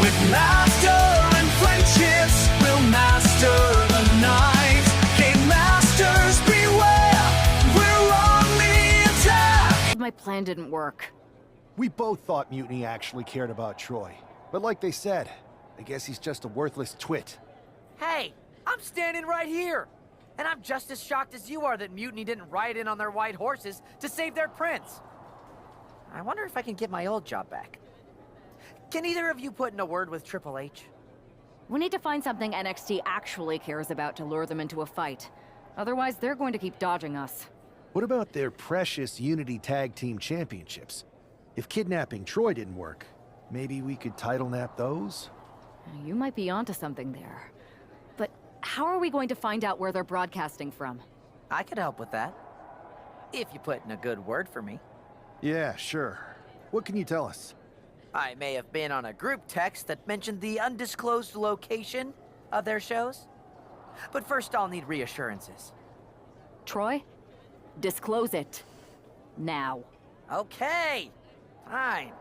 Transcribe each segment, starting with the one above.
With laughter and friendships, we'll master the night. Game masters, beware, we're on the attack. My plan didn't work. We both thought Mutiny actually cared about Troy. But like they said, I guess he's just a worthless twit. Hey, I'm standing right here. And I'm just as shocked as you are that Mutiny didn't ride in on their white horses to save their prince. I wonder if I can get my old job back. Can either of you put in a word with Triple H? We need to find something NXT actually cares about to lure them into a fight. Otherwise, they're going to keep dodging us. What about their precious Unity Tag Team Championships? If kidnapping Troy didn't work, maybe we could title nap those? You might be onto something there. But how are we going to find out where they're broadcasting from? I could help with that. If you put in a good word for me. Yeah, sure. What can you tell us? I may have been on a group text that mentioned the undisclosed location of their shows. But first I'll need reassurances. Troy? Disclose it. Now. Okay. Fine.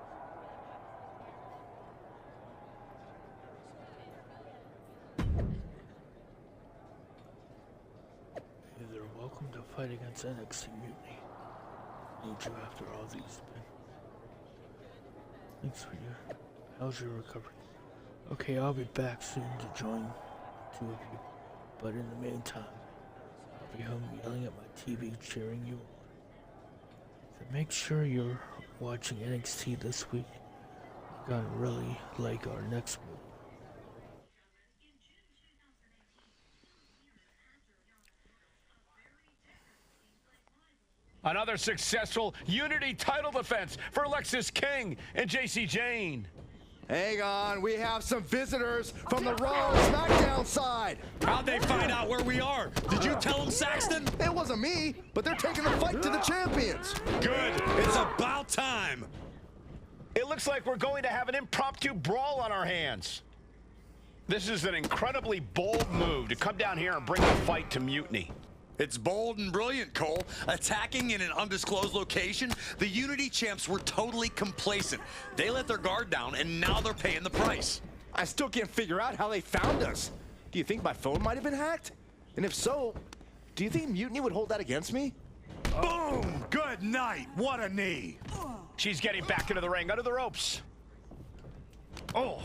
They're welcome to fight against NXT Mutiny. Need you after all these men. Thanks for your... How's your recovery? Okay, I'll be back soon to join the two of you. But in the meantime, I'll be home yelling at my TV, cheering you on. So make sure you're watching NXT this week. You're gonna really like our next move. Another successful Unity title defense for Alexis King and JC Jane. Hang on, we have some visitors from the Raw SmackDown side. How'd they find out where we are? Did you tell them, Saxton? It wasn't me, but they're taking the fight to the champions. Good. It's about time. It looks like we're going to have an impromptu brawl on our hands. This is an incredibly bold move to come down here and bring the fight to Mutiny. It's bold and brilliant, Cole. Attacking in an undisclosed location, the Unity champs were totally complacent. They let their guard down, and now they're paying the price. I still can't figure out how they found us. Do you think my phone might have been hacked? And if so, do you think Mutiny would hold that against me? Boom! Good night. What a knee. She's getting back into the ring, under the ropes. Oh.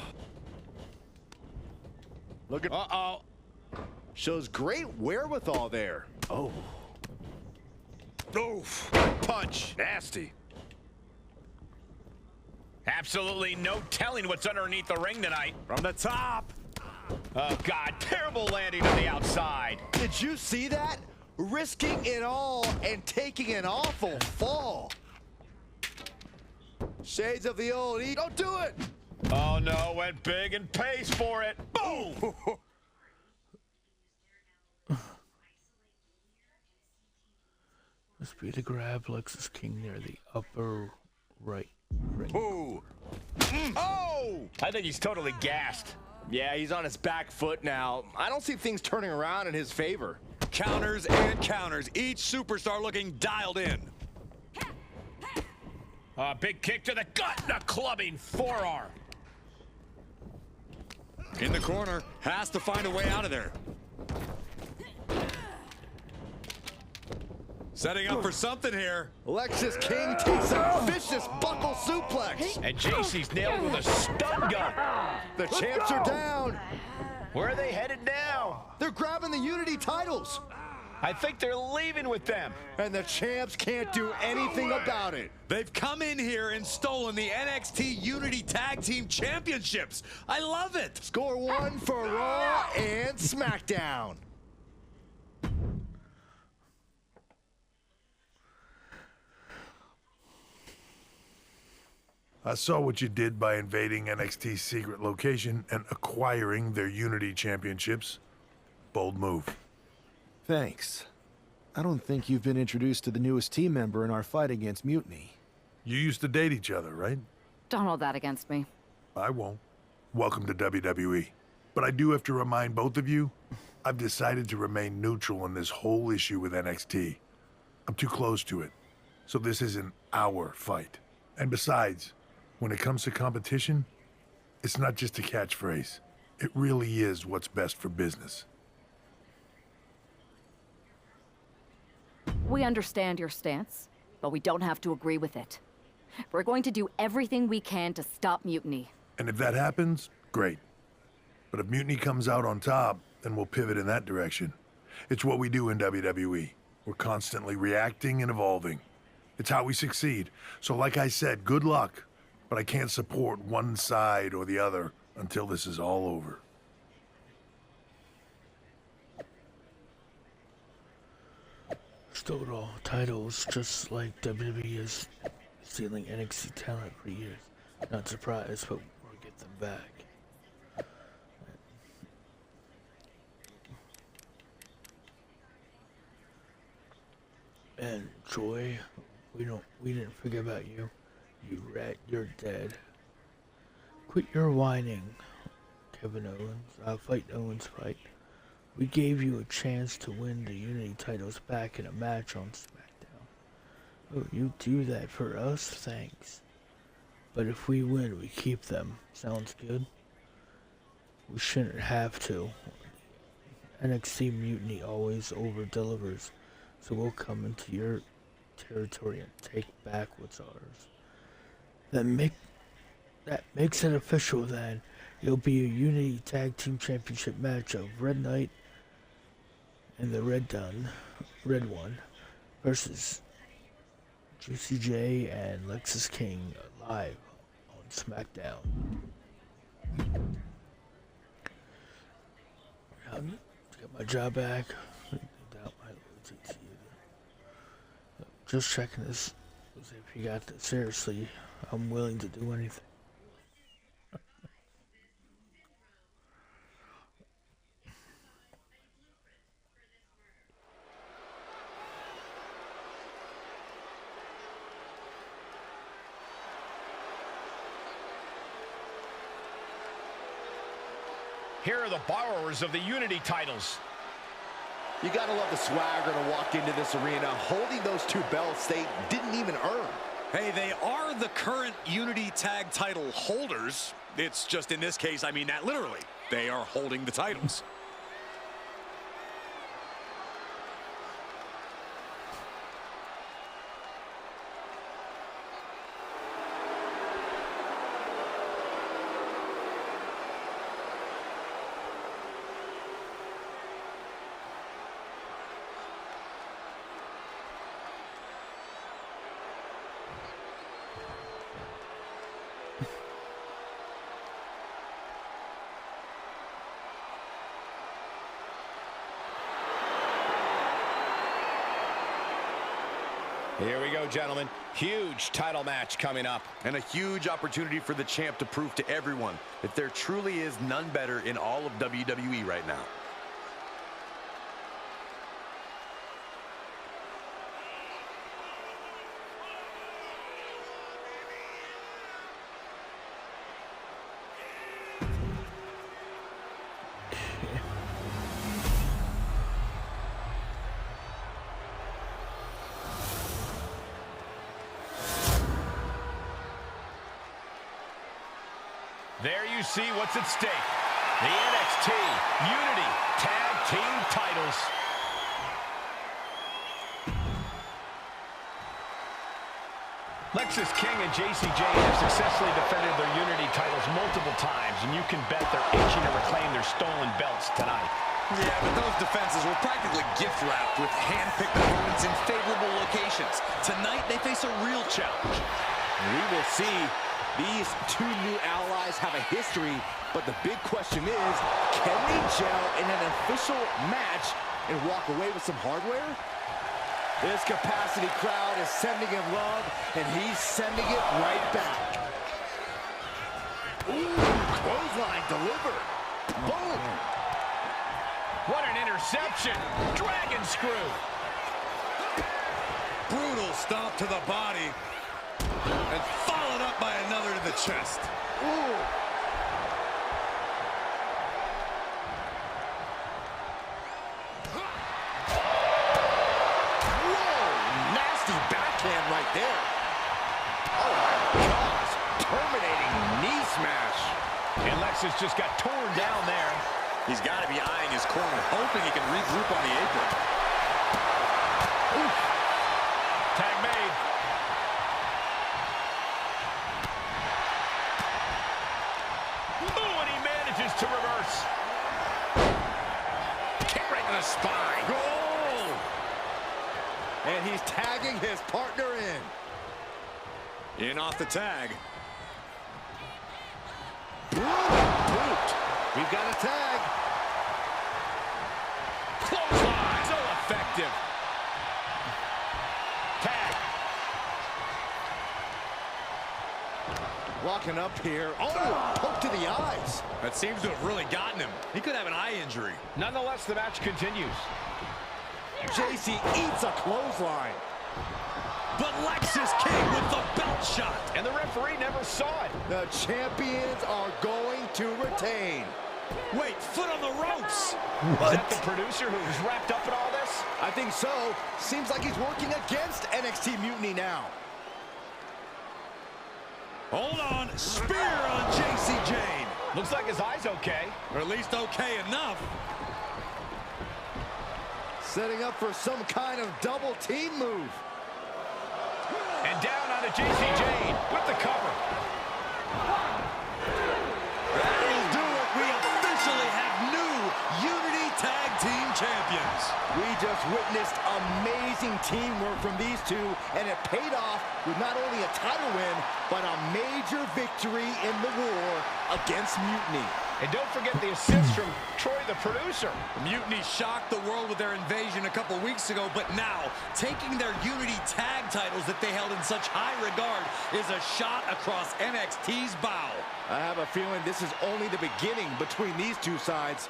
Look at... Uh-oh. Shows great wherewithal there. Oh. Oof. Punch. Nasty. Absolutely no telling what's underneath the ring tonight. From the top. Oh, God. Terrible landing on the outside. Did you see that? Risking it all and taking an awful fall. Shades of the old E. Don't do it! Oh, no. Went big and pays for it. Boom! Must be to grab Lexus King near the upper right ring. Ooh. Oh! I think he's totally gassed. Yeah, he's on his back foot now. I don't see things turning around in his favor. Counters and counters. Each superstar looking dialed in. Big kick to the gut and a clubbing forearm. In the corner. Has to find a way out of there. Setting up for something here. Alexis King takes a vicious buckle suplex. And JC's nailed with a stun gun. The champs are down. Where are they headed now? They're grabbing the Unity titles. I think they're leaving with them. And the champs can't do anything about it. They've come in here and stolen the NXT Unity Tag Team Championships. I love it. Score one for Raw and SmackDown. I saw what you did by invading NXT's secret location and acquiring their Unity championships. Bold move. Thanks. I don't think you've been introduced to the newest team member in our fight against Mutiny. You used to date each other, right? Don't hold that against me. I won't. Welcome to WWE. But I do have to remind both of you, I've decided to remain neutral in this whole issue with NXT. I'm too close to it, so this isn't our fight. And besides, when it comes to competition, It's not just a catchphrase. It really is what's best for business. We understand your stance, but we don't have to agree with it. We're going to do everything we can to stop mutiny. And if that happens, great. But if Mutiny comes out on top, then we'll pivot in that direction. It's what we do in WWE. We're constantly reacting and evolving. It's how we succeed. So like I said, good luck. But I can't support one side or the other until this is all over. Stole all titles, just like WWE is stealing NXT talent for years. Not surprised, but we'll get them back. And Joy, we didn't forget about you. You rat, you're dead. Quit your whining, Kevin Owens. I'll fight Owens fight. We gave you a chance to win the Unity titles back in a match on SmackDown. Oh, you do that for us? Thanks. But if we win, we keep them. Sounds good? We shouldn't have to. NXT Mutiny always over-delivers, so we'll come into your territory and take back what's ours. That makes it official then. It'll be a Unity Tag Team Championship match of Red Knight and the Red One versus Juicy J and Lexus King live on SmackDown. Got my job back. Just checking this. If you got this seriously, I'm willing to do anything. Here are the borrowers of the Unity titles. You gotta love the swagger to walk into this arena holding those two belts they didn't even earn. Hey, they are the current Unity Tag title holders. It's just in this case, I mean that literally. They are holding the titles. Here we go, gentlemen. Huge title match coming up. And a huge opportunity for the champ to prove to everyone that there truly is none better in all of WWE right now. There you see what's at stake. The NXT Unity Tag Team titles. Lexus King and JCJ have successfully defended their Unity titles multiple times, and you can bet they're itching to reclaim their stolen belts tonight. Yeah, but those defenses were practically gift-wrapped with hand-picked opponents in favorable locations. Tonight, they face a real challenge. We will see. These two new allies have a history, but the big question is, can they gel in an official match and walk away with some hardware? This capacity crowd is sending him love, and he's sending it right back. Ooh, clothesline delivered. Boom! What an interception! Dragon screw! Brutal stomp to the body. And followed up by another to the chest. Ooh. Whoa, nasty backhand right there. Oh my gosh, terminating knee smash. Nexus just got torn down there. He's got to be eyeing his corner, hoping he can regroup on the apron. Oof. Tag made. Ooh, and he manages to reverse. Kick right to the spine. Goal! And he's tagging his partner in. In off the tag. Boot. We've got a tag. Clothesline. So effective. Tag. Walking up here. Oh, poke to the eyes. That seems to have really gotten him. He could have an eye injury. Nonetheless, the match continues. JC eats a clothesline. But Lexus King with the belt shot. And the referee never saw it. The champions are going to retain. Wait, foot on the ropes. Is that the producer who was wrapped up in all this? I think so. Seems like he's working against NXT Mutiny now. Hold on. Spear on JC Jane. Looks like his eye's okay. Or at least okay enough. Setting up for some kind of double team move. And down onto JC Jane with the cover. That'll do it. We officially have new Unity Tag Team Champions. We just witnessed amazing teamwork from these two, and it paid off with not only a title win, but a major victory in the war against Mutiny. And don't forget the assist from Troy, the producer. Mutiny shocked the world with their invasion a couple weeks ago, but now, taking their Unity Tag titles that they held in such high regard is a shot across NXT's bow. I have a feeling this is only the beginning between these two sides.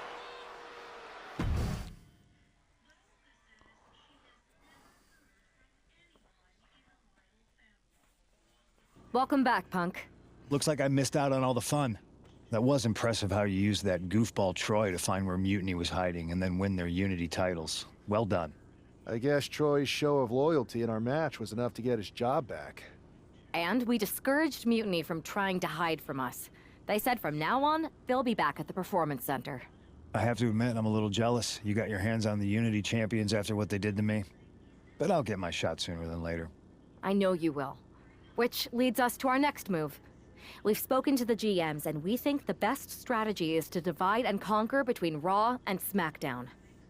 Welcome back, Punk. Looks like I missed out on all the fun. That was impressive how you used that goofball Troy to find where Mutiny was hiding and then win their Unity titles. Well done. I guess Troy's show of loyalty in our match was enough to get his job back. And we discouraged Mutiny from trying to hide from us. They said from now on, they'll be back at the Performance Center. I have to admit, I'm a little jealous. You got your hands on the Unity champions after what they did to me. But I'll get my shot sooner than later. I know you will. Which leads us to our next move. We've spoken to the GMs, and we think the best strategy is to divide and conquer between Raw and SmackDown.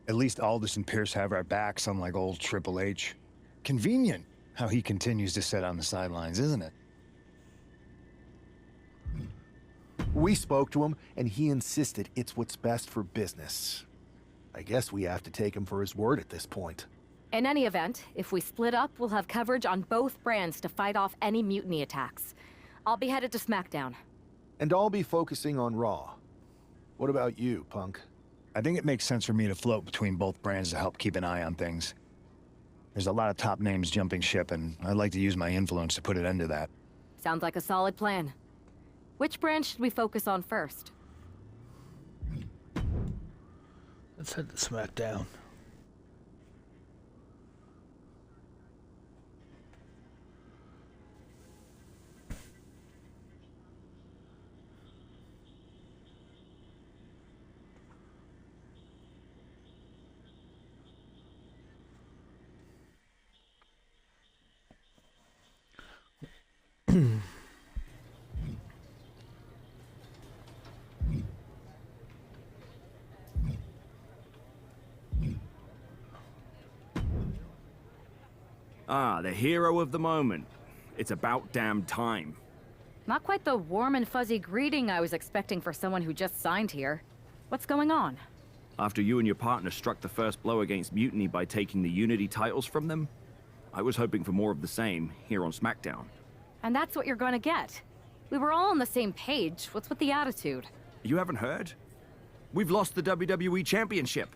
At least Aldous and Pierce have our backs, unlike old Triple H. Convenient how he continues to sit on the sidelines, isn't it? We spoke to him, and he insisted it's what's best for business. I guess we have to take him for his word at this point. In any event, if we split up, we'll have coverage on both brands to fight off any Mutiny attacks. I'll be headed to SmackDown. And I'll be focusing on Raw. What about you, Punk? I think it makes sense for me to float between both brands to help keep an eye on things. There's a lot of top names jumping ship, and I'd like to use my influence to put an end to that. Sounds like a solid plan. Which brand should we focus on first? Let's head to SmackDown. Ah, the hero of the moment. It's about damn time. Not quite the warm and fuzzy greeting I was expecting for someone who just signed here. What's going on? After you and your partner struck the first blow against Mutiny by taking the Unity titles from them, I was hoping for more of the same here on SmackDown. And that's what you're going to get. We were all on the same page. What's with the attitude? You haven't heard? We've lost the WWE Championship.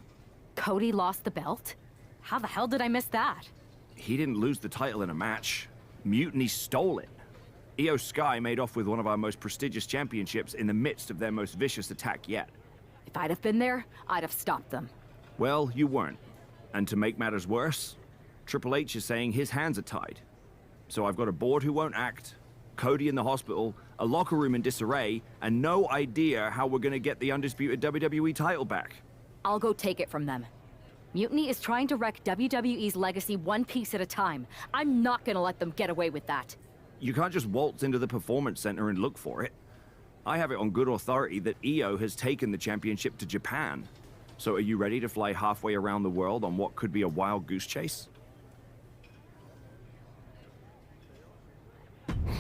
Cody lost the belt? How the hell did I miss that? He didn't lose the title in a match. Mutiny stole it. Io Sky made off with one of our most prestigious championships in the midst of their most vicious attack yet. If I'd have been there, I'd have stopped them. Well, you weren't. And to make matters worse, Triple H is saying his hands are tied. So I've got a board who won't act, Cody in the hospital, a locker room in disarray, and no idea how we're gonna get the undisputed WWE title back. I'll go take it from them. Mutiny is trying to wreck WWE's legacy one piece at a time. I'm not gonna let them get away with that. You can't just waltz into the Performance Center and look for it. I have it on good authority that EO has taken the championship to Japan. So are you ready to fly halfway around the world on what could be a wild goose chase?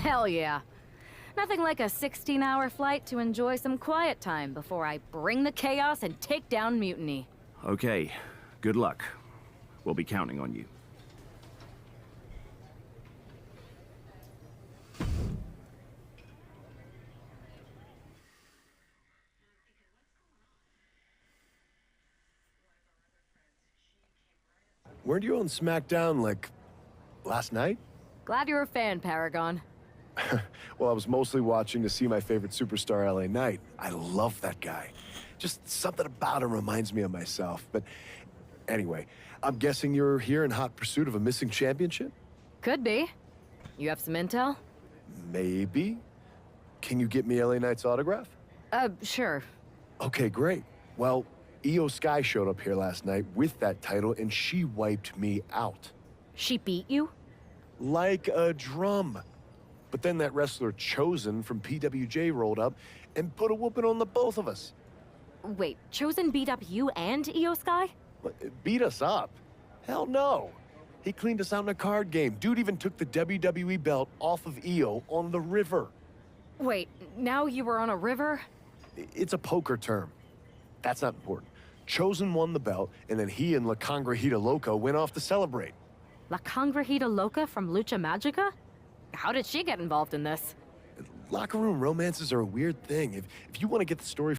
Hell yeah. Nothing like a 16-hour flight to enjoy some quiet time before I bring the chaos and take down Mutiny. Okay, good luck. We'll be counting on you. Weren't you on SmackDown, like, last night? Glad you're a fan, Paragon. Well, I was mostly watching to see my favorite superstar, LA Knight. I love that guy. Just something about him reminds me of myself. But anyway, I'm guessing you're here in hot pursuit of a missing championship? Could be. You have some intel? Maybe. Can you get me LA Knight's autograph? Sure. Okay, great. Well, Io Sky showed up here last night with that title, and she wiped me out. She beat you? Like a drum. But then that wrestler Chosen from PWJ rolled up and put a whooping on the both of us. Wait, Chosen beat up you and Io Sky? What, beat us up? Hell no. He cleaned us out in a card game. Dude even took the WWE belt off of Io on the river. Wait, now you were on a river? It's a poker term. That's not important. Chosen won the belt, and then he and La Congrejita Loca went off to celebrate. La Congrejita Loca from Lucha Magica? How did she get involved in this? Locker room romances are a weird thing. If you want to get the story